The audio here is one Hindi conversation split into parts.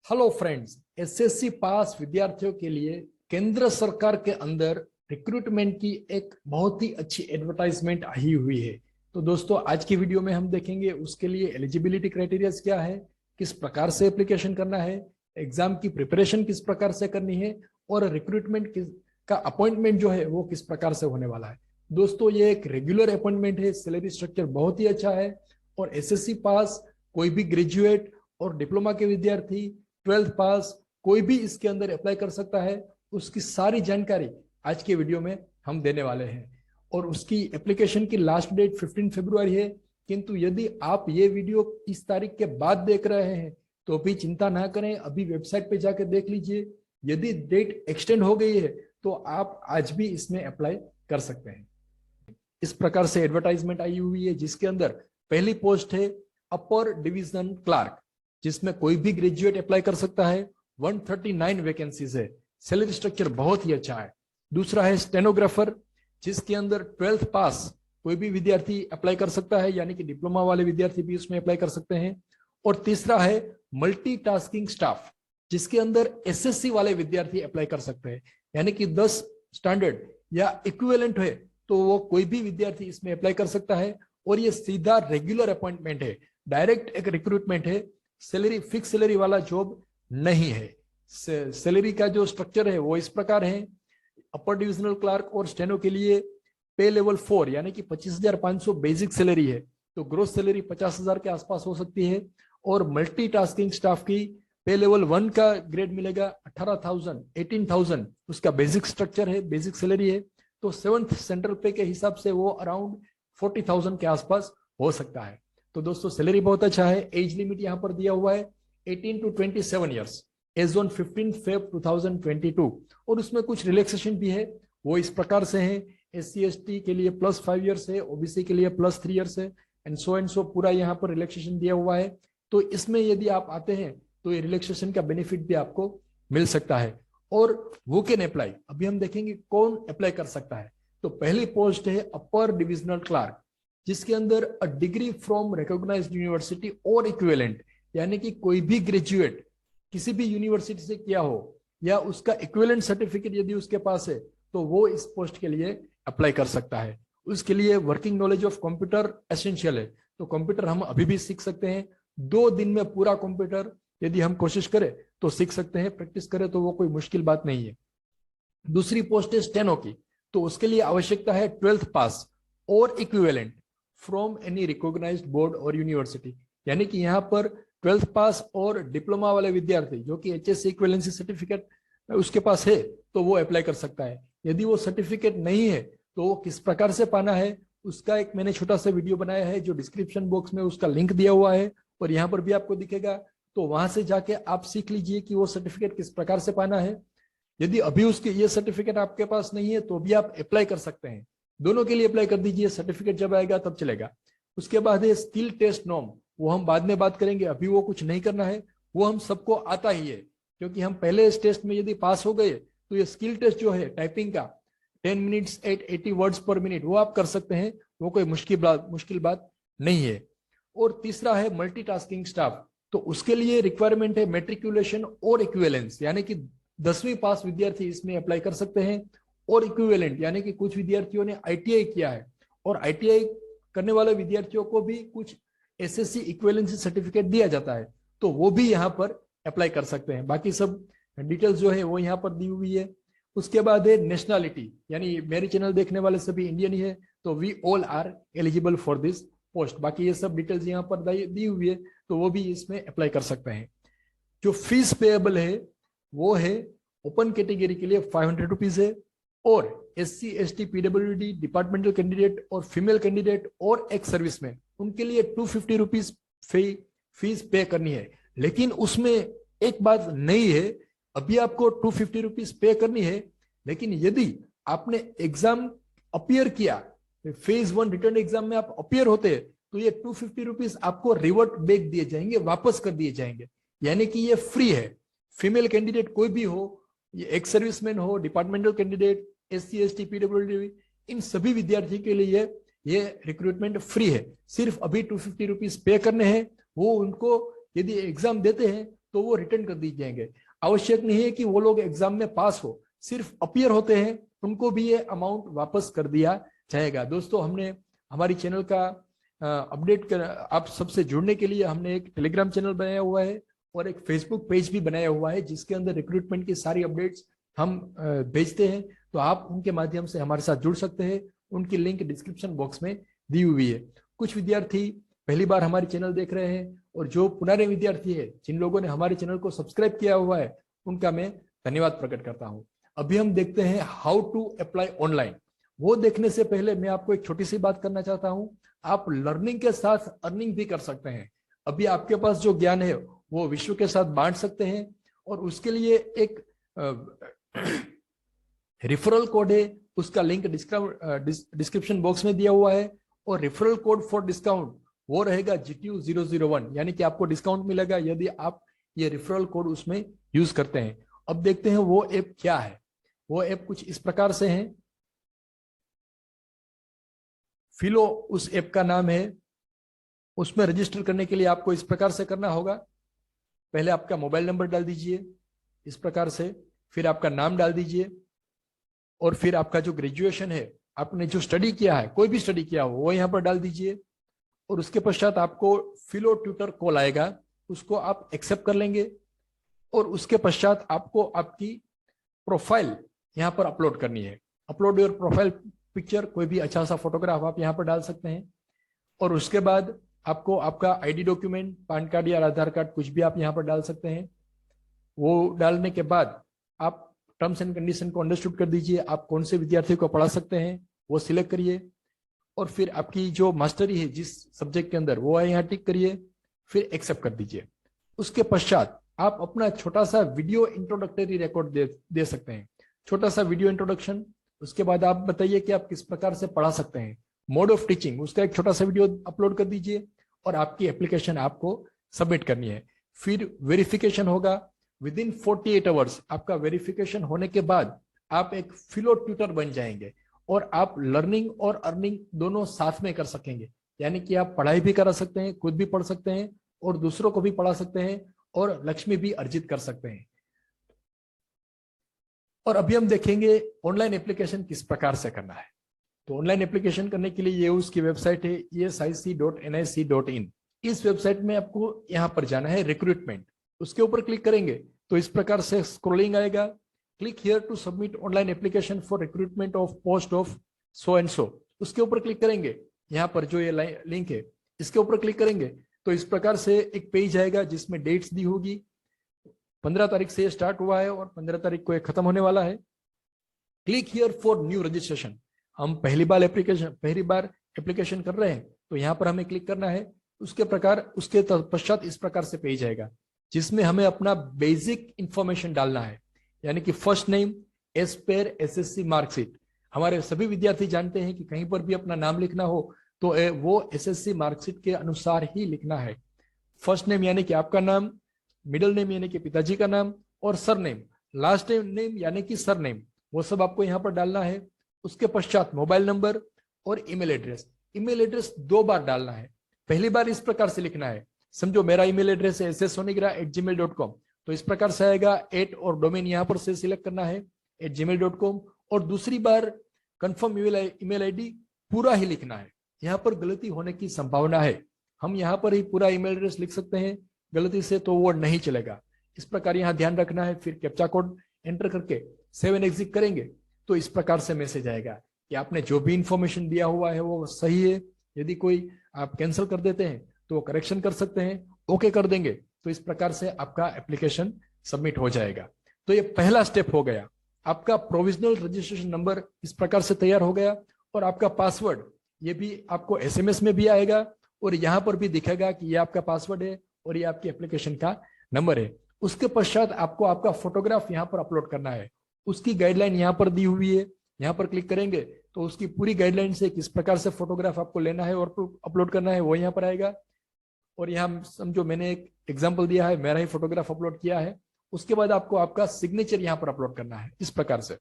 हेलो फ्रेंड्स, एसएससी पास विद्यार्थियों के लिए केंद्र सरकार के अंदर रिक्रूटमेंट की एक बहुत ही अच्छी एडवर्टाइजमेंट आई हुई है। तो दोस्तों, आज की वीडियो में हम देखेंगे उसके लिए एलिजिबिलिटी क्राइटेरिया क्या है, किस प्रकार से एप्लीकेशन करना है, एग्जाम की प्रिपरेशन किस प्रकार से करनी है और रिक्रूटमेंट का अपॉइंटमेंट जो है वो किस प्रकार से होने वाला है। दोस्तों, ये एक रेगुलर अपॉइंटमेंट है, सैलरी स्ट्रक्चर बहुत ही अच्छा है और एसएससी पास कोई भी ग्रेजुएट और डिप्लोमा के विद्यार्थी, 12th पास कोई भी इसके अंदर अप्लाई कर सकता है। उसकी सारी जानकारी आज के वीडियो में हम देने वाले हैं और उसकी एप्लीकेशन की लास्ट डेट 15 फरवरी है। किंतु यदि आप ये वीडियो इस तारीख के बाद देख रहे हैं तो भी चिंता ना करें, अभी वेबसाइट पे जाकर देख लीजिए। यदि डेट एक्सटेंड हो गई है तो आप आज भी इसमें अप्लाई कर सकते हैं। इस प्रकार से एडवर्टाइजमेंट आई हुई है जिसके अंदर पहली पोस्ट है अपर डिवीजन क्लार्क, जिसमें कोई भी ग्रेजुएट अप्लाई कर सकता है। 139 वैकेंसीज है, सैलरी स्ट्रक्चर बहुत ही अच्छा है। दूसरा है स्टेनोग्राफर, जिसके अंदर 12th पास कोई भी विद्यार्थी अप्लाई कर सकता है, यानी कि डिप्लोमा वाले विद्यार्थी भी उसमें अप्लाई कर सकते हैं। और तीसरा है मल्टीटास्किंग स्टाफ, जिसके अंदर एसएससी वाले विद्यार्थी अप्लाई कर सकते हैं, यानी कि 10 स्टैंडर्ड या इक्विवेलेंट है तो वो कोई भी विद्यार्थी इसमें अप्लाई कर सकता है। और ये सीधा रेगुलर अपॉइंटमेंट है, डायरेक्ट एक रिक्रूटमेंट है, सैलरी फिक्स सैलरी वाला जॉब नहीं है। सैलरी का जो स्ट्रक्चर है वो इस प्रकार है। अपर डिविजनल क्लार्क और स्टेनो के लिए पे लेवल 4 यानी कि 25,500 बेसिक सैलरी है, तो ग्रोस सैलरी 50,000 के आसपास हो सकती है। और मल्टीटास्किंग स्टाफ की पे लेवल 1 का ग्रेड मिलेगा 18,000 18,000 उसका बेसिक स्ट्रक्चर है, बेसिक सैलरी है। तो 7th सेंट्रल पे के हिसाब से वो अराउंड 40,000 के आसपास हो सकता है। तो दोस्तों, सैलरी बहुत अच्छा है। एज लिमिट यहाँ पर दिया हुआ है 18 to 27 years age on 15 Feb 2022। और उसमें कुछ रिलैक्सेशन भी है, वो इस प्रकार से है। SC/ST के लिए +5 ईयर्स है, ओबीसी के लिए +3 ईयर्स है, एंड सो पूरा यहाँ पर रिलैक्सेशन दिया हुआ है। तो इसमें यदि आप आते हैं तो ये रिलैक्सेशन का बेनिफिट भी आपको मिल सकता है। और वो कैन अप्लाई, अभी हम देखेंगे कौन अप्लाई कर सकता है। तो पहली पोस्ट है अपर डिविजनल क्लार्क, जिसके अंदर a degree from recognised university और इक्विवेलेंट, यानी कि कोई भी ग्रेजुएट किसी भी यूनिवर्सिटी से किया हो या उसका इक्विवेलेंट सर्टिफिकेट यदि उसके पास है तो वो इस पोस्ट के लिए अप्लाई कर सकता है। उसके लिए working knowledge of computer essential है, तो कंप्यूटर हम अभी भी सीख सकते हैं। 2 दिन में पूरा कंप्यूटर यदि हम कोशिश करें तो सीख सकते हैं, प्रैक्टिस करें तो वो कोई मुश्किल बात नहीं है। दूसरी पोस्ट है स्टेनो की, तो उसके लिए आवश्यकता है 12th पास और equivalent from any recognised board और यूनिवर्सिटी, यानी कि यहाँ पर 12th पास और डिप्लोमा वाले विद्यार्थी जो कि HSC इक्विवेलेंसी सर्टिफिकेट उसके पास है तो वो अप्लाई कर सकता है। यदि वो सर्टिफिकेट नहीं है तो वो किस प्रकार से पाना है, उसका एक मैंने छोटा सा वीडियो बनाया है जो डिस्क्रिप्शन बॉक्स में उसका लिंक दिया हुआ है और यहाँ पर भी आपको दिखेगा। तो वहां से जाके आप सीख लीजिए कि वो सर्टिफिकेट किस प्रकार से पाना है। यदि अभी उसके ये सर्टिफिकेट आपके पास नहीं है तो भी आप अप्लाई कर सकते हैं, दोनों के लिए अप्लाई कर दीजिए, सर्टिफिकेट जब आएगा तब चलेगा। उसके बाद है स्किल टेस्ट नॉर्म, वो हम बाद में बात करेंगे, अभी वो कुछ नहीं करना है, वो हम सबको आता ही है, क्योंकि हम पहले इस टेस्ट में यदि पास हो गए तो ये स्किल टेस्ट जो है टाइपिंग का 10 minutes at 80 words per minute वो आप कर सकते हैं, वो कोई मुश्किल बात नहीं है। और तीसरा है मल्टीटास्किंग स्टाफ, तो उसके लिए रिक्वायरमेंट है मेट्रिकुलेशन और इक्विवेलेंस, यानी कि 10वीं पास विद्यार्थी इसमें अप्लाई कर सकते हैं। और इक्विवेलेंट यानी कि कुछ विद्यार्थियों ने ITI किया है और ITI करने वाले विद्यार्थियों को भी कुछ SSC इक्विवेलेंसी सर्टिफिकेट दिया जाता है, तो वो भी यहाँ पर अप्लाई कर सकते हैं। बाकी सब डिटेल्स जो है वो यहाँ पर दी हुई है। उसके बाद है नेशनलिटी, यानी मेरे चैनल देखने वाले सभी इंडियन ही है, तो we all are eligible for this post. बाकी ये सब डिटेल्स यहाँ पर दी हुई है, तो वो भी इसमें अप्लाई कर सकते हैं। जो फीस पेएबल है वो है ओपन कैटेगरी के लिए 500 रुपीज है, और SC/ST PWD डिपार्टमेंटल कैंडिडेट और फीमेल कैंडिडेट और एक्स सर्विसमैन उनके लिए 250 रुपीज फीस पे करनी है। लेकिन उसमें एक बात नई है, अभी आपको 250 रुपीज पे करनी है, लेकिन यदि आपने एग्जाम अपियर किया, फेज 1 रिटर्न एग्जाम में आप अपियर होते हैं तो ये 250 रुपीज आपको रिवर्ट बैक दिए जाएंगे, वापस कर दिए जाएंगे, यानी कि ये फ्री है। फीमेल कैंडिडेट कोई भी हो, ये एक्स सर्विसमैन हो, डिपार्टमेंटल कैंडिडेट, SC/ST PWD, इन सभी विद्यार्थी के लिए ये रिक्रूटमेंट फ्री है। सिर्फ अभी 250 रुपीज पे करने हैं, वो उनको यदि एग्जाम देते हैं तो वो रिटर्न कर दिए जाएंगे। आवश्यक नहीं है कि वो लोग एग्जाम में पास हो, सिर्फ अपीयर होते हैं उनको भी ये अमाउंट वापस कर दिया जाएगा। दोस्तों, हमने हमारी चैनल का अपडेट कर आप सबसे जुड़ने के लिए हमने एक टेलीग्राम चैनल बनाया हुआ है और एक फेसबुक पेज भी बनाया हुआ है, जिसके अंदर रिक्रूटमेंट की सारी अपडेट्स हम भेजते हैं। तो आप उनके माध्यम से हमारे साथ जुड़ सकते हैं, उनकी लिंक डिस्क्रिप्शन बॉक्स में दी हुई है। कुछ विद्यार्थी पहली बार हमारे चैनल देख रहे हैं और जो पुराने विद्यार्थी है, जिन लोगों ने हमारे चैनल को सब्सक्राइब किया हुआ है, उनका मैं धन्यवाद प्रकट करता हूं। अभी हम देखते हैं हाउ टू अप्लाई ऑनलाइन। वो देखने से पहले मैं आपको एक छोटी सी बात करना चाहता हूं। आप लर्निंग के साथ अर्निंग भी कर सकते हैं। अभी आपके पास जो ज्ञान है वो विश्व के साथ बांट सकते हैं, और उसके लिए एक रेफरल कोड है, उसका लिंक डिस्क्रिप्शन बॉक्स में दिया हुआ है। और रेफरल कोड फॉर डिस्काउंट वो रहेगा GTU001, यानी कि आपको डिस्काउंट मिलेगा यदि आप ये रेफरल कोड उसमें यूज करते हैं। अब देखते हैं वो ऐप क्या है। वो ऐप कुछ इस प्रकार से है। फिलो उस ऐप का नाम है। उसमें रजिस्टर करने के लिए आपको इस प्रकार से करना होगा। पहले आपका मोबाइल नंबर डाल दीजिए इस प्रकार से, फिर आपका नाम डाल दीजिए, और फिर आपका जो ग्रेजुएशन है, आपने जो स्टडी किया है, कोई भी स्टडी किया हो, वो यहाँ पर डाल दीजिए। और उसके पश्चात आपको फिलो ट्यूटर कॉल आएगा, उसको आप एक्सेप्ट कर लेंगे। और उसके पश्चात आपको आपकी प्रोफाइल यहाँ पर अपलोड करनी है। अपलोड योर प्रोफाइल पिक्चर, कोई भी अच्छा सा फोटोग्राफ आप यहाँ पर डाल सकते हैं। और उसके बाद आपको आपका आईडी डॉक्यूमेंट, पैन कार्ड या आधार कार्ड, कुछ भी आप यहाँ पर डाल सकते हैं। वो डालने के बाद आप टर्म्स एंड कंडीशन को अंडरस्टूड कर दीजिए। आप कौन से विद्यार्थी को पढ़ा सकते हैं वो सिलेक्ट करिए, और फिर आपकी जो मास्टरी है जिस सब्जेक्ट के अंदर, वो है यहाँ टिक करिए, फिर एक्सेप्ट कर दीजिए। उसके पश्चात आप अपना छोटा सा वीडियो इंट्रोडक्टरी रिकॉर्ड दे सकते हैं, छोटा सा वीडियो इंट्रोडक्शन। उसके बाद आप बताइए कि आप किस प्रकार से पढ़ा सकते हैं, मोड ऑफ टीचिंग, उसका एक छोटा सा वीडियो अपलोड कर दीजिए, और आपकी एप्लीकेशन आपको सबमिट करनी है। फिर वेरिफिकेशन होगा। विद इन 48 आवर्स आपका वेरिफिकेशन होने के बाद आप एक फिलो ट्यूटर बन जाएंगे, और आप लर्निंग और अर्निंग दोनों साथ में कर सकेंगे। यानी कि आप पढ़ाई भी करा सकते हैं, खुद भी पढ़ सकते हैं, और दूसरों को भी पढ़ा सकते हैं, और लक्ष्मी भी अर्जित कर सकते हैं। और अभी हम देखेंगे ऑनलाइन एप्लीकेशन किस प्रकार से करना है। तो ऑनलाइन एप्लीकेशन करने के लिए ये उसकी वेबसाइट है esic.nic.in। इस वेबसाइट में आपको यहाँ पर जाना है, रिक्रूटमेंट, उसके ऊपर क्लिक करेंगे तो इस प्रकार से स्क्रॉलिंग आएगा। Click here to submit online application for recruitment of post of so and so, उसके ऊपर क्लिक करेंगे। यहाँ पर जो ये लिंक है इसके ऊपर क्लिक करेंगे तो इस प्रकार से एक पेज आएगा जिसमें डेट्स दी होगी। 15 तारीख से स्टार्ट हुआ है और 15 तारीख को ये खत्म होने वाला है। Click here for new registration. हम पहली बार एप्लीकेशन कर रहे हैं तो यहाँ पर हमें क्लिक करना है। उसके पश्चात इस प्रकार से पेज आएगा जिसमें हमें अपना बेसिक इंफॉर्मेशन डालना है, यानी कि first name as per SSC marksheet. हमारे सभी विद्यार्थी जानते हैं कि कहीं पर भी अपना नाम लिखना हो तो वो SSC मार्कशीट के अनुसार ही लिखना है। फर्स्ट नेम यानी कि आपका नाम, मिडिल नेम यानी कि पिताजी का नाम, और सरनेम, लास्ट नेम यानी कि सरनेम, वो सब आपको यहाँ पर डालना है। उसके पश्चात मोबाइल नंबर और ईमेल एड्रेस। ईमेल एड्रेस 2 बार डालना है। पहली बार इस प्रकार से लिखना है, समझो मेरा ईमेल एड्रेस है ssonigra@gmail.com, तो इस प्रकार से आएगा @ और डोमेन यहाँ पर से सिलेक्ट करना है @gmail.com। और दूसरी बार कंफर्म ईमेल आईडी पूरा ही लिखना है। यहाँ पर गलती होने की संभावना है, हम यहाँ पर ही पूरा ईमेल एड्रेस लिख सकते हैं, गलती से तो वो नहीं चलेगा। इस प्रकार यहाँ ध्यान रखना है। फिर कैप्चा कोड एंटर करके सेव एंड एग्जिट करेंगे तो इस प्रकार से मैसेज आएगा कि आपने जो भी इंफॉर्मेशन दिया हुआ है वो सही है। यदि कोई आप कैंसिल कर देते हैं तो करेक्शन कर सकते हैं, ओके कर देंगे तो इस प्रकार से आपका एप्लीकेशन सबमिट हो जाएगा। तो ये पहला स्टेप हो गया। आपका प्रोविजनल रजिस्ट्रेशन नंबर इस प्रकार से तैयार हो गया, और आपका पासवर्ड ये भी आपको SMS में भी आएगा, और यहाँ पर भी दिखेगा कि ये आपका पासवर्ड है और ये आपकी एप्लीकेशन का नंबर है। उसके पश्चात आपको आपका फोटोग्राफ यहाँ पर अपलोड करना है। उसकी गाइडलाइन यहाँ पर दी हुई है, यहाँ पर क्लिक करेंगे तो उसकी पूरी गाइडलाइन से किस प्रकार से फोटोग्राफ आपको लेना है और अपलोड करना है वो यहाँ पर आएगा। और यहाँ समझो मैंने एक एग्जांपल दिया है, मेरा ही फोटोग्राफ अपलोड किया है। उसके बाद आपको आपका सिग्नेचर यहाँ पर अपलोड करना है इस प्रकार से।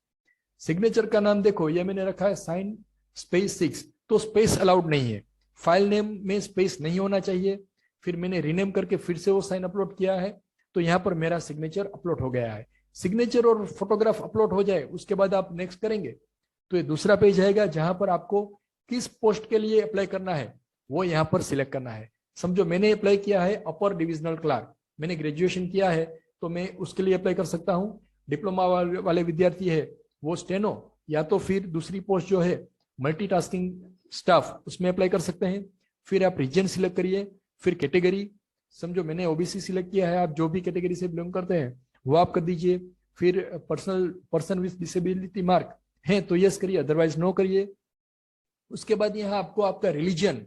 सिग्नेचर का नाम देखो, ये मैंने रखा है साइन स्पेस 6, तो स्पेस अलाउड नहीं है। फाइल नेम में स्पेस नहीं होना चाहिए। फिर मैंने रीनेम करके फिर से वो साइन अपलोड किया है, तो यहाँ पर मेरा सिग्नेचर अपलोड हो गया है। सिग्नेचर और फोटोग्राफ अपलोड हो जाए उसके बाद आप नेक्स्ट करेंगे तो ये दूसरा पेज आएगा जहां पर आपको किस पोस्ट के लिए अप्लाई करना है वो यहाँ पर सिलेक्ट करना है। समझो मैंने अप्लाई किया है अपर डिविजनल क्लर्क, मैंने ग्रेजुएशन किया है तो मैं उसके लिए अप्लाई कर सकता हूँ। डिप्लोमा वाले विद्यार्थी है वो स्टेनो या तो फिर दूसरी पोस्ट जो है मल्टीटास्किंग स्टाफ उसमें अप्लाई कर सकते हैं। फिर आप रीजन सिलेक्ट करिए, फिर कैटेगरी, समझो मैंने ओबीसी सिलेक्ट किया है, आप जो भी कैटेगरी से बिलोंग करते हैं वो आप कर दीजिए। फिर पर्सन विद डिसेबिलिटी मार्क है तो यस करिए, अदरवाइज नो करिए। उसके बाद यहाँ आपको आपका रिलीजन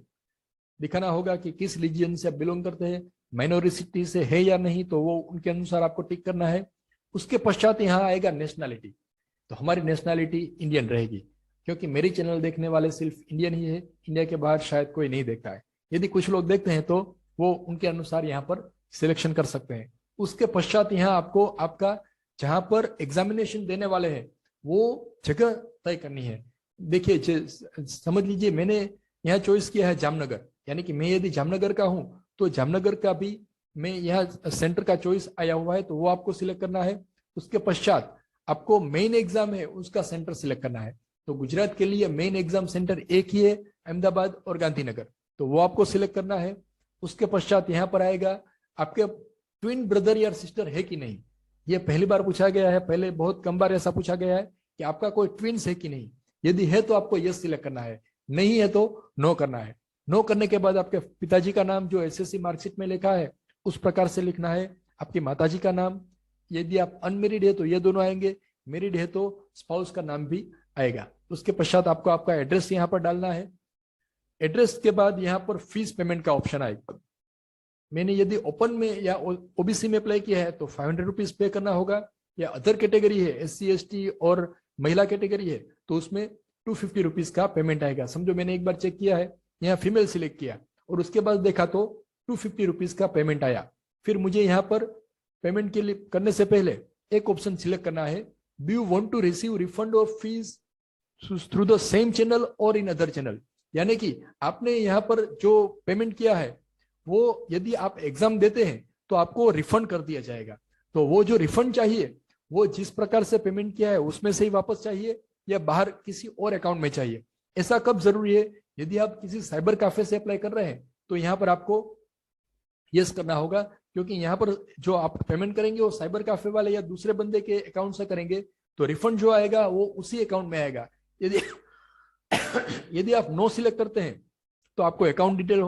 दिखाना होगा कि किस रिलीजन से आप बिलोंग करते हैं, माइनॉरिटी से है या नहीं, तो वो उनके अनुसार आपको टिक करना है। उसके पश्चात यहाँ आएगा नेशनैलिटी, तो हमारी नेशनैलिटी इंडियन रहेगी क्योंकि मेरी चैनल देखने वाले सिर्फ इंडियन ही है, इंडिया के बाहर शायद कोई नहीं देखता है। यदि कुछ लोग देखते हैं तो वो उनके अनुसार यहाँ पर सिलेक्शन कर सकते हैं। उसके पश्चात यहाँ आपको आपका जहां पर एग्जामिनेशन देने वाले हैं वो जगह तय करनी है। देखिए समझ लीजिए मैंने यहाँ चॉइस किया है जामनगर, यानी कि मैं यदि जामनगर का हूं तो जामनगर का भी मैं यहाँ सेंटर का चॉइस आया हुआ है तो वो आपको सिलेक्ट करना है। उसके पश्चात आपको मेन एग्जाम है उसका सेंटर सिलेक्ट करना है। तो गुजरात के लिए मेन एग्जाम सेंटर एक ही है, अहमदाबाद और गांधीनगर, तो वो आपको सिलेक्ट करना है। उसके पश्चात यहाँ पर आएगा आपके ट्विन ब्रदर या सिस्टर है कि नहीं, ये पहली बार पूछा गया है, पहले बहुत कम बार ऐसा पूछा गया है कि आपका कोई ट्विन्स है कि नहीं। यदि है तो आपको यस सिलेक्ट करना है, नहीं है तो नो करना है। नो करने के बाद आपके पिताजी का नाम जो एसएससी मार्कशीट में लिखा है उस प्रकार से लिखना है। आपकी माताजी का नाम, यदि आप अनमेरिड है तो ये दोनों आएंगे, मैरिड है तो स्पाउस का नाम भी आएगा। उसके पश्चात आपको आपका एड्रेस यहाँ पर डालना है। एड्रेस के बाद यहाँ पर फीस पेमेंट का ऑप्शन आएगा। मैंने यदि ओपन में या ओबीसी में अप्लाई किया है तो 500 रुपीज पे करना होगा, या अदर कैटेगरी है SC ST और महिला कैटेगरी है तो उसमें 250 रुपीज का पेमेंट आएगा। समझो मैंने एक बार चेक किया है, यहाँ फीमेल सिलेक्ट किया और उसके बाद देखा तो 250 रुपीज का पेमेंट आया। फिर मुझे यहाँ पर पेमेंट के लिए करने से पहले एक ऑप्शन सिलेक्ट करना है, do you want to receive refund or fees through the same channel or in other channel. यानी कि आपने यहाँ पर जो पेमेंट किया है वो यदि आप एग्जाम देते हैं तो आपको रिफंड कर दिया जाएगा। तो वो जो रिफंड चाहिए वो जिस प्रकार से पेमेंट किया है उसमें से ही वापस चाहिए या बाहर किसी और अकाउंट में चाहिए। ऐसा कब जरूरी है, यदि आप किसी साइबर कैफे से अप्लाई कर रहे हैं तो यहाँ पर आपको यस करना होगा, क्योंकि यहाँ पर जो आप पेमेंट करेंगे वो साइबर कैफे वाले या दूसरे बंदे के अकाउंट से करेंगे तो रिफंड जो आएगा वो उसी अकाउंट में आएगा। यदि यदि आप नो सिलेक्ट करते हैं तो आपको अकाउंट डिटेल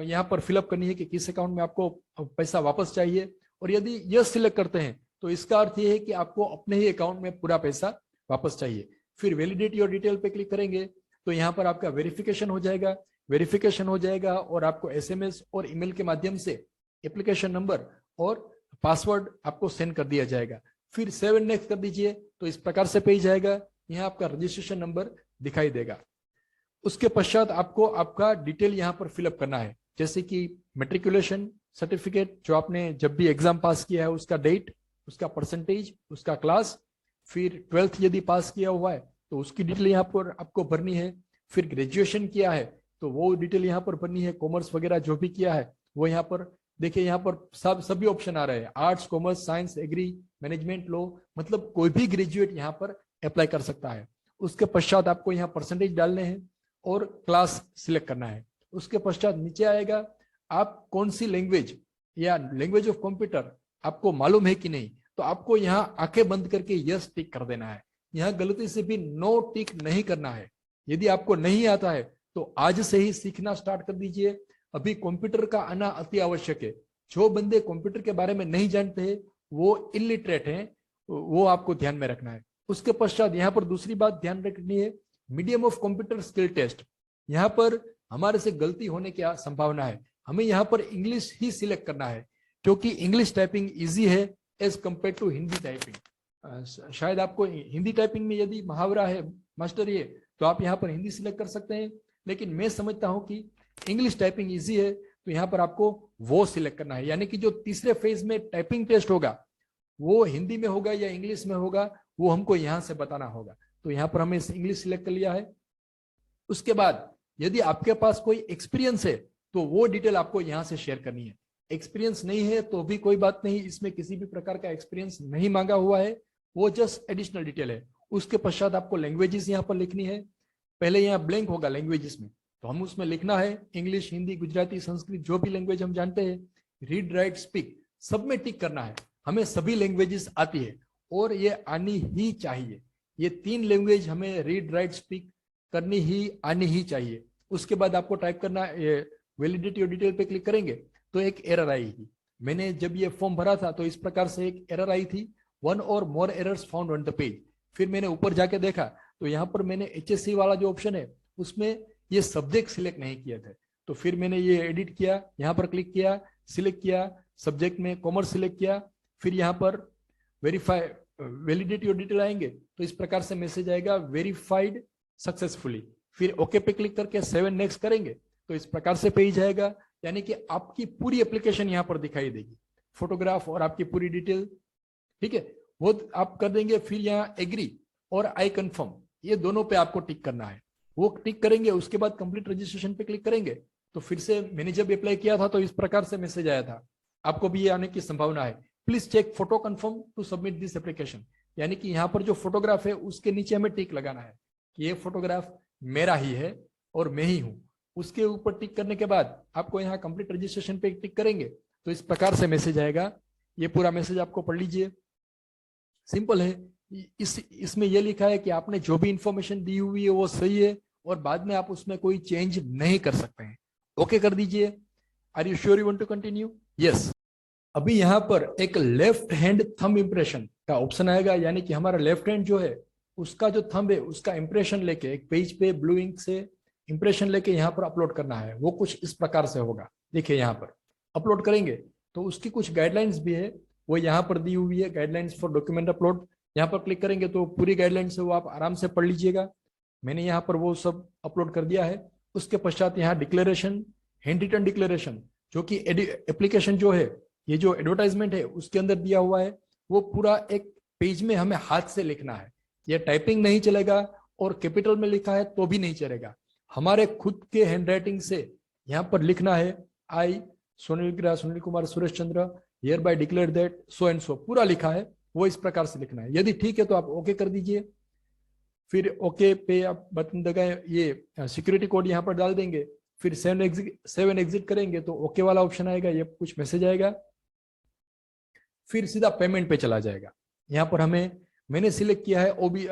यहाँ पर फिलअप करनी है कि किस अकाउंट में आपको पैसा वापस चाहिए, और यदि यस सिलेक्ट करते हैं तो इसका अर्थ ये है कि आपको अपने ही अकाउंट में पूरा पैसा वापस चाहिए। फिर वैलिडेट योर डिटेल पे क्लिक करेंगे तो यहाँ पर आपका वेरिफिकेशन हो जाएगा और आपको SMS और ईमेल के माध्यम से एप्लीकेशन नंबर और पासवर्ड आपको सेंड कर दिया जाएगा। फिर सेव एंड नेक्स्ट कर दीजिए तो इस प्रकार से पेज आएगा, यहाँ आपका रजिस्ट्रेशन नंबर दिखाई देगा। उसके पश्चात आपको आपका डिटेल यहाँ पर फिलअप करना है, जैसे कि मैट्रिकुलेशन सर्टिफिकेट जो आपने जब भी एग्जाम पास किया है उसका डेट, उसका परसेंटेज, उसका क्लास, फिर 12th यदि पास किया हुआ है तो उसकी डिटेल यहाँ पर आपको भरनी है। फिर ग्रेजुएशन किया है तो वो डिटेल यहाँ पर भरनी है, कॉमर्स वगैरह जो भी किया है वो यहाँ पर देखिए, यहाँ पर सभी ऑप्शन आ रहे हैं, arts, commerce, science, agri, management, law, मतलब कोई भी ग्रेजुएट यहाँ पर अप्लाई कर सकता है। उसके पश्चात आपको यहाँ परसेंटेज डालने हैं और क्लास सिलेक्ट करना है। उसके पश्चात नीचे आएगा आप कौन सी लैंग्वेज या लैंग्वेज ऑफ कंप्यूटर आपको मालूम है कि नहीं, तो आपको यहाँ आंखें बंद करके यस टिक कर देना है। यहाँ गलती से भी नो टिक नहीं करना है। यदि आपको नहीं आता है तो आज से ही सीखना स्टार्ट कर दीजिए। अभी कंप्यूटर का आना अति आवश्यक है। जो बंदे कंप्यूटर के बारे में नहीं जानते हैं वो इलिटरेट हैं, वो आपको ध्यान में रखना है। उसके पश्चात यहाँ पर दूसरी बात ध्यान रखनी है, medium of computer skill test. यहाँ पर हमारे से गलती होने की संभावना है, हमें यहाँ पर इंग्लिश ही सिलेक्ट करना है क्योंकि इंग्लिश टाइपिंग इजी है as compare to Hindi typing. शायद आपको हिंदी टाइपिंग में यदि मुहावरा है, मास्टरी है, तो आप यहाँ पर हिंदी सिलेक्ट कर सकते हैं, लेकिन मैं समझता हूँ कि इंग्लिश टाइपिंग इजी है तो यहाँ पर आपको वो सिलेक्ट करना है। यानी कि जो तीसरे फेज में टाइपिंग टेस्ट होगा वो हिंदी में होगा या इंग्लिश में होगा, वो हमको यहाँ से बताना होगा। तो यहाँ पर हमें इंग्लिश सिलेक्ट कर लिया है। उसके बाद यदि आपके पास कोई एक्सपीरियंस है तो वो डिटेल आपको यहाँ से शेयर करनी है। एक्सपीरियंस नहीं है तो भी कोई बात नहीं, इसमें किसी भी प्रकार का एक्सपीरियंस नहीं मांगा हुआ है, वो जस्ट एडिशनल डिटेल है। उसके पश्चात आपको लैंग्वेजेस यहाँ पर लिखनी है। पहले यहाँ ब्लैंक होगा लैंग्वेजेस में, तो हम उसमें लिखना है इंग्लिश, हिंदी, गुजराती, संस्कृत, जो भी लैंग्वेज हम जानते हैं। रीड, राइट, स्पीक सब में टिक करना है। हमें सभी लैंग्वेजेस आती है और ये आनी ही चाहिए। ये 3 लैंग्वेज हमें रीड, राइट, स्पीक करनी ही आनी ही चाहिए। उसके बाद आपको टाइप करना है, वैलिडिटी और डिटेल पे क्लिक करेंगे तो एक एरर आएगी। मैंने जब ये फॉर्म भरा था तो इस प्रकार से एक एरर आई थी, 1 or more errors found on the page. फिर मैंने ऊपर जाके देखा तो यहाँ पर मैंने HSC वाला जो ऑप्शन है उसमें ये सब्जेक्ट सिलेक्ट नहीं किए थे। तो फिर मैंने ये एडिट किया, यहाँ पर क्लिक किया, सिलेक्ट किया, सब्जेक्ट में कॉमर्स सिलेक्ट किया, फिर यहाँ पर वेरीफाई वैलिडिटी और डिटेल आएंगे तो इस प्रकार से मैसेज आएगा वेरीफाइड सक्सेसफुली। फिर ओके पे क्लिक करके 7 नेक्स्ट करेंगे तो इस प्रकार से पेज आएगा, यानी कि आपकी पूरी एप्लीकेशन यहाँ पर दिखाई देगी, फोटोग्राफ और आपकी पूरी डिटेल। ठीक है, वो आप कर देंगे। फिर यहाँ एग्री और आई कंफर्म, ये दोनों पे आपको टिक करना है। वो टिक करेंगे, उसके बाद कंप्लीट रजिस्ट्रेशन पे क्लिक करेंगे तो फिर से मैंने जब अप्लाई किया था तो इस प्रकार से मैसेज आया था, आपको भी ये आने की संभावना है। Please check photo confirm to submit this application, यानी कि यहाँ पर जो फोटोग्राफ है उसके नीचे हमें टिक लगाना है कि ये फोटोग्राफ मेरा ही है और मैं ही हूँ। उसके ऊपर टिक करने के बाद आपको यहाँ कंप्लीट रजिस्ट्रेशन पे टिक करेंगे तो इस प्रकार से मैसेज आएगा। ये पूरा मैसेज आपको पढ़ लीजिए, सिंपल है। इसमें यह लिखा है कि आपने जो भी इंफॉर्मेशन दी हुई है वो सही है और बाद में आप उसमें कोई चेंज नहीं कर सकते हैं। ओके कर दीजिए। Are you sure you want to continue? Yes. अभी यहाँ पर एक लेफ्ट हैंड थंब इंप्रेशन का ऑप्शन आएगा, यानी कि हमारा लेफ्ट हैंड जो है उसका जो थंब है उसका इंप्रेशन लेके एक पेज पे ब्लू इंक से इंप्रेशन लेके यहाँ पर अपलोड करना है। वो कुछ इस प्रकार से होगा, देखिए यहाँ पर अपलोड करेंगे तो उसकी कुछ गाइडलाइंस भी है, वो यहाँ पर दी हुई है, गाइडलाइंस फॉर डॉक्यूमेंट अपलोड। यहाँ पर क्लिक करेंगे तो पूरी गाइडलाइंस है वो आप आराम से पढ़ लीजिएगा। मैंने यहाँ पर वो सब अपलोड कर दिया है। उसके पश्चात यहाँ डिक्लेरेशन, हैंड रिटन डिक्लेरेशन, जो कि एप्लीकेशन जो है, ये जो एडवर्टाइजमेंट है उसके अंदर दिया हुआ है, वो पूरा एक पेज में हमें हाथ से लिखना है। ये टाइपिंग नहीं चलेगा और कैपिटल में लिखा है तो भी नहीं चलेगा, हमारे खुद के हैंडराइटिंग से यहाँ पर लिखना है। I Sunil Kumar Suresh Chandra hereby declare that so and so, पूरा लिखा है, वो इस प्रकार से लिखना है। यदि ठीक है तो आप ओके कर दीजिए। फिर ओके पे आप बटन दबाएं, ये सिक्योरिटी कोड यहाँ पर डाल देंगे, फिर 7 एग्जिट करेंगे तो ओके वाला ऑप्शन आएगा, ये कुछ मैसेज आएगा, फिर सीधा पेमेंट पे चला जाएगा। यहाँ पर मैंने सिलेक्ट किया है ओबी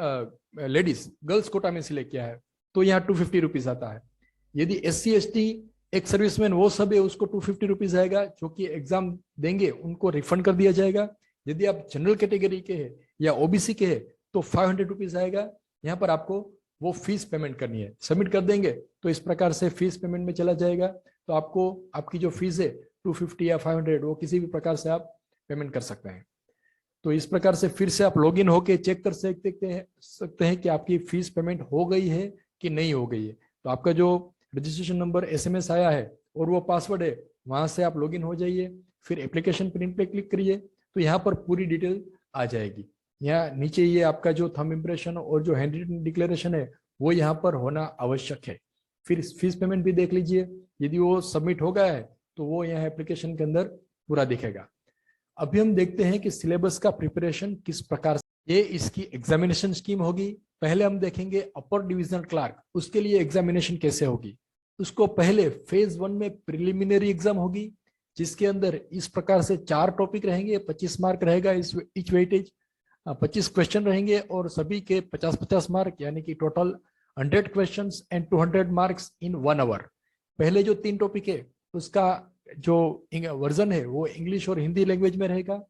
लेडीज गर्ल्स कोटा में सिलेक्ट किया है तो यहाँ 250 रुपीज आता है। यदि SC ST एक सर्विसमैन वो सब है उसको 250 रुपीज आएगा, जो कि एग्जाम देंगे उनको रिफंड कर दिया जाएगा। यदि आप जनरल कैटेगरी के हैं या OBC के हैं तो 500 रुपीज आएगा। यहाँ पर आपको वो फीस पेमेंट करनी है, सबमिट कर देंगे तो इस प्रकार से फीस पेमेंट में चला जाएगा। तो आपको आपकी जो फीस है 250 या 500 वो किसी भी प्रकार से आप पेमेंट कर सकते हैं। तो इस प्रकार से फिर से आप लॉगिन होके चेक कर सकते हैं कि आपकी फीस पेमेंट हो गई है कि नहीं हो गई है। तो आपका जो रजिस्ट्रेशन नंबर SMS आया है और वो पासवर्ड है, वहां से आप लॉगिन हो जाइए, फिर एप्लीकेशन प्रिंट पे क्लिक करिए तो यहाँ पर पूरी डिटेल आ जाएगी। यहाँ नीचे ये आपका जो थंब इंप्रेशन और जो हैंड रिटन डिक्लेरेशन है वो यहाँ पर होना आवश्यक है। फिर फीस पेमेंट भी देख लीजिए, यदि वो सबमिट हो गया है तो वो यहाँ एप्लीकेशन के अंदर पूरा दिखेगा। अभी हम देखते हैं कि सिलेबस का प्रिपरेशन किस प्रकार से, ये इसकी एग्जामिनेशन स्कीम होगी। पहले हम देखेंगे अपर डिविजनल क्लर्क, उसके लिए एग्जामिनेशन कैसे होगी। उसको पहले फेज 1 में प्रिलिमिनरी एग्जाम होगी, जिसके अंदर इस प्रकार से 4 टॉपिक रहेंगे, 25 मार्क रहेगा इच वेटेज, 25 क्वेश्चन रहेंगे और सभी के 50-50 मार्क, यानी कि total 100 questions and 200 marks in 1 hour. पहले जो 3 टॉपिक है उसका जो वर्जन है वो इंग्लिश और हिंदी लैंग्वेज में रहेगा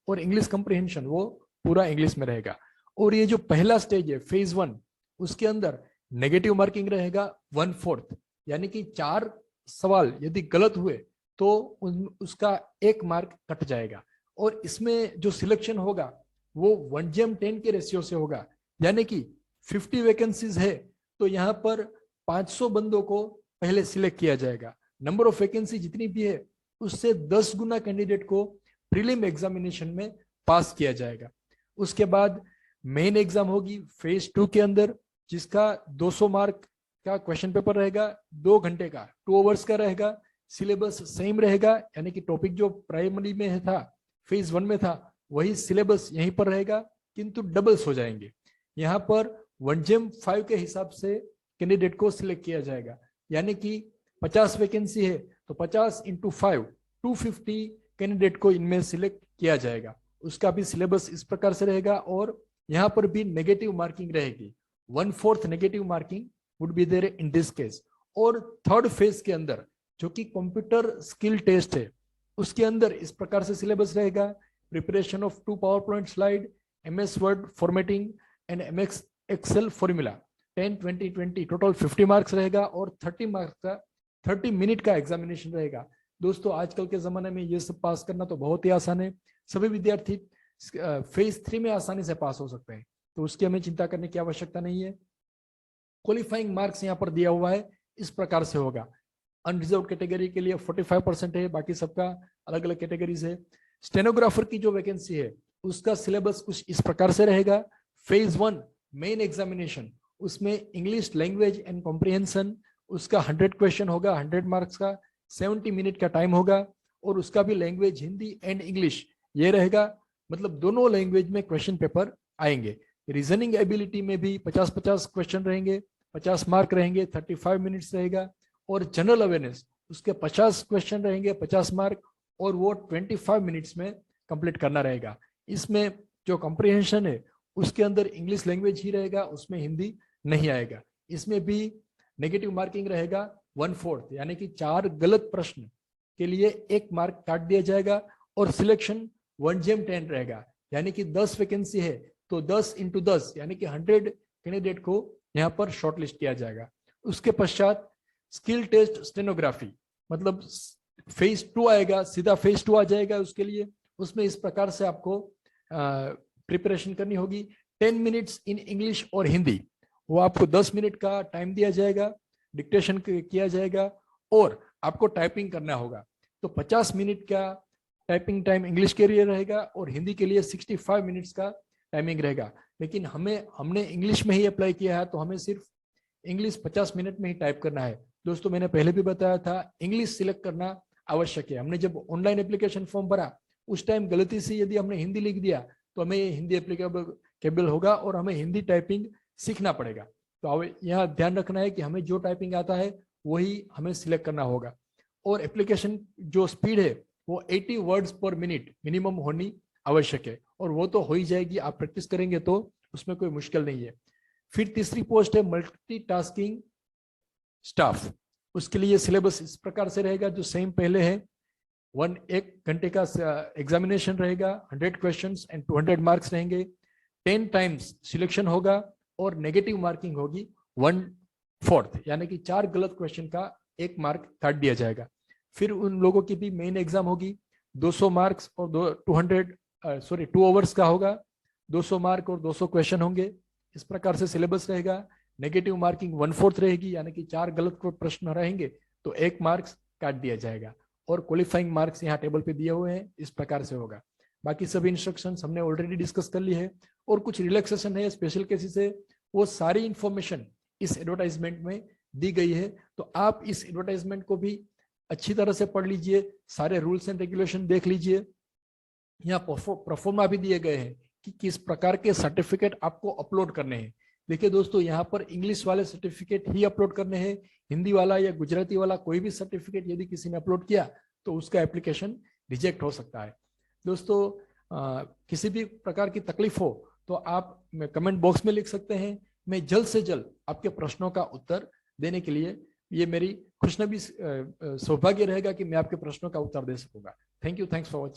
और इंग्लिश कंप्रिहेंशन वो पूरा इंग्लिश में रहेगा। और ये जो पहला स्टेज है फेज 1, उसके अंदर नेगेटिव मार्किंग रहेगा 1/4, यानी कि 4 सवाल यदि गलत हुए तो उसका 1 मार्क कट जाएगा। और इसमें जो सिलेक्शन होगा वो 1:10 के रेशियो से होगा, यानी कि 50 वैकेंसीज है तो यहाँ पर 500 बंदों को पहले सिलेक्ट किया जाएगा। नंबर ऑफ वैकेंसी जितनी भी है उससे 10 गुना कैंडिडेट को प्रीलिम एग्जामिनेशन में पास किया जाएगा। उसके बाद मेन एग्जाम होगी फेज 2 के अंदर, जिसका 200 मार्क का क्वेश्चन पेपर रहेगा, 2 घंटे का 2 आवर्स का रहेगा, सिलेबस सेम रहेगा, यानी कि टॉपिक जो प्राइमरी में था, फेज 1 में था, वही सिलेबस यहीं पर रहेगा, किंतु डबल्स हो जाएंगे। यहाँ पर 1GEM 5 के हिसाब से कैंडिडेट को सिलेक्ट किया जाएगा, यानी कि 50 वैकेंसी है तो 50 × 5 250 कैंडिडेट को इनमें सिलेक्ट किया जाएगा। उसका भी सिलेबस इस प्रकार से रहेगा, और यहाँ पर भी नेगेटिव मार्किंग रहेगी, 1/4 negative marking would be there in this case. और थर्ड फेज के अंदर जो कि कंप्यूटर स्किल टेस्ट है, उसके अंदर इस प्रकार से सिलेबस रहेगा, preparation of 2 PowerPoint slide, MS Word formatting and MS Excel formula, 10 20 20 total 50 marks रहेगा, और 30 मार्क्स का 30 मिनट का एग्जामिनेशन रहेगा। दोस्तों आजकल के जमाने में ये सब पास करना तो बहुत ही आसान है, सभी विद्यार्थी फेज 3 में आसानी से पास हो सकते हैं, तो उसकी हमें चिंता करने की आवश्यकता नहीं है। क्वालिफाइंग मार्क्स यहाँ पर दिया हुआ है, इस प्रकार से होगा। अनरिजर्व कैटेगरी के लिए 45% है, बाकी सबका अलग अलग कैटेगरीज है। स्टेनोग्राफर की जो वैकेंसी है उसका सिलेबस कुछ इस प्रकार से रहेगा। फेज 1 मेन एग्जामिनेशन, उसमें इंग्लिश लैंग्वेज एंड कॉम्प्रिहेंशन, उसका 100 क्वेश्चन होगा, 100 मार्क्स का, 70 मिनट का टाइम होगा, और उसका भी लैंग्वेज हिंदी एंड इंग्लिश ये रहेगा, मतलब दोनों लैंग्वेज में क्वेश्चन पेपर आएंगे। रीजनिंग एबिलिटी में भी 50-50 क्वेश्चन रहेंगे, 50 मार्क रहेंगे, 35 मिनट्स रहेगा। और जनरल अवेयरनेस उसके 50 क्वेश्चन रहेंगे, 50 मार्क, और वो 25 मिनट्स में कंप्लीट करना रहेगा। इसमें जो कॉम्प्रिहेंशन है उसके अंदर इंग्लिश लैंग्वेज ही रहेगा, उसमें हिंदी नहीं आएगा। इसमें भी नेगेटिव मार्किंग रहेगा 1/4, यानी कि 4 गलत प्रश्न के लिए 1 मार्क काट दिया जाएगा, और सिलेक्शन 1GEM 10 रहेगा, यानी कि 10 वैकेंसी है तो 10 × 10 यानी कि 100 कैंडिडेट को यहाँ पर शॉर्टलिस्ट किया जाएगा। उसके पश्चात स्किल टेस्ट स्टेनोग्राफी, मतलब फेज 2 आएगा, सीधा फेज 2 आ जाएगा उसके लिए। उसमें इस प्रकार से आपको प्रिपरेशन करनी होगी, 10 मिनट्स इन इंग्लिश और हिंदी, वो आपको 10 मिनट का टाइम दिया जाएगा, डिक्टेशन किया जाएगा, और आपको टाइपिंग करना होगा। तो 50 मिनट का टाइपिंग टाइम इंग्लिश के लिए रहेगा, और हिंदी के लिए 65 मिनट्स का टाइमिंग रहेगा। लेकिन हमने इंग्लिश में ही अप्लाई किया है, तो हमें सिर्फ इंग्लिश 50 मिनट में ही टाइप करना है। दोस्तों मैंने पहले भी बताया था, इंग्लिश सिलेक्ट करना आवश्यक है। हमने जब ऑनलाइन एप्लीकेशन फॉर्म भरा उस टाइम गलती से यदि हमने हिंदी लिख दिया तो हमें हिंदी एप्लीकेबल होगा, और हमें हिंदी टाइपिंग सीखना पड़ेगा। तो यहाँ ध्यान रखना है कि हमें जो टाइपिंग आता है वही हमें सिलेक्ट करना होगा। और एप्लीकेशन जो स्पीड है वो 80 वर्ड्स पर मिनट मिनिमम होनी आवश्यक है, और वो तो हो ही जाएगी, आप प्रैक्टिस करेंगे तो उसमें कोई मुश्किल नहीं है। फिर तीसरी पोस्ट है मल्टीटास्किंग स्टाफ, उसके लिए सिलेबस इस प्रकार से रहेगा जो सेम पहले है। 1 घंटे का एग्जामिनेशन रहेगा, 100 क्वेश्चंस एंड 200 मार्क्स रहेंगे, 10 टाइम्स सिलेक्शन होगा, और नेगेटिव मार्किंग होगी 1/4, यानी कि 4 गलत क्वेश्चन का 1 मार्क काट दिया जाएगा। फिर उन लोगों की भी मेन एग्जाम होगी, 200 मार्क्स और 2 आवर्स का होगा, 200 मार्क और 200 क्वेश्चन होंगे। इस प्रकार से सिलेबस रहेगा। नेगेटिव मार्किंग 1/4 रहेगी, यानी कि 4 गलत प्रश्न रहेंगे तो 1 मार्क्स काट दिया जाएगा, और क्वालिफाइंग मार्क्स यहाँ टेबल पे दिए हुए हैं, इस प्रकार से होगा। बाकी सभी इंस्ट्रक्शंस हमने ऑलरेडी डिस्कस कर ली है, और कुछ रिलैक्सेशन है स्पेशल केसेस है, वो सारी इंफॉर्मेशन इस एडवर्टाइजमेंट में दी गई है। तो आप इस एडवर्टाइजमेंट को भी अच्छी तरह से पढ़ लीजिए, सारे रूल्स एंड रेगुलेशन देख लीजिए। यहाँ प्रोफॉर्मा भी दिए गए हैं कि किस प्रकार के सर्टिफिकेट आपको अपलोड करने हैं। देखिए दोस्तों, यहाँ पर इंग्लिश वाले सर्टिफिकेट ही अपलोड करने हैं, हिंदी वाला या गुजराती वाला कोई भी सर्टिफिकेट यदि किसी ने अपलोड किया तो उसका एप्लीकेशन रिजेक्ट हो सकता है। दोस्तों किसी भी प्रकार की तकलीफ हो तो आप कमेंट बॉक्स में लिख सकते हैं, मैं जल्द से जल्द आपके प्रश्नों का उत्तर देने के लिए, ये मेरी खुशनबी सौभाग्य रहेगा कि मैं आपके प्रश्नों का उत्तर दे सकूंगा। Thank you, thanks for watching.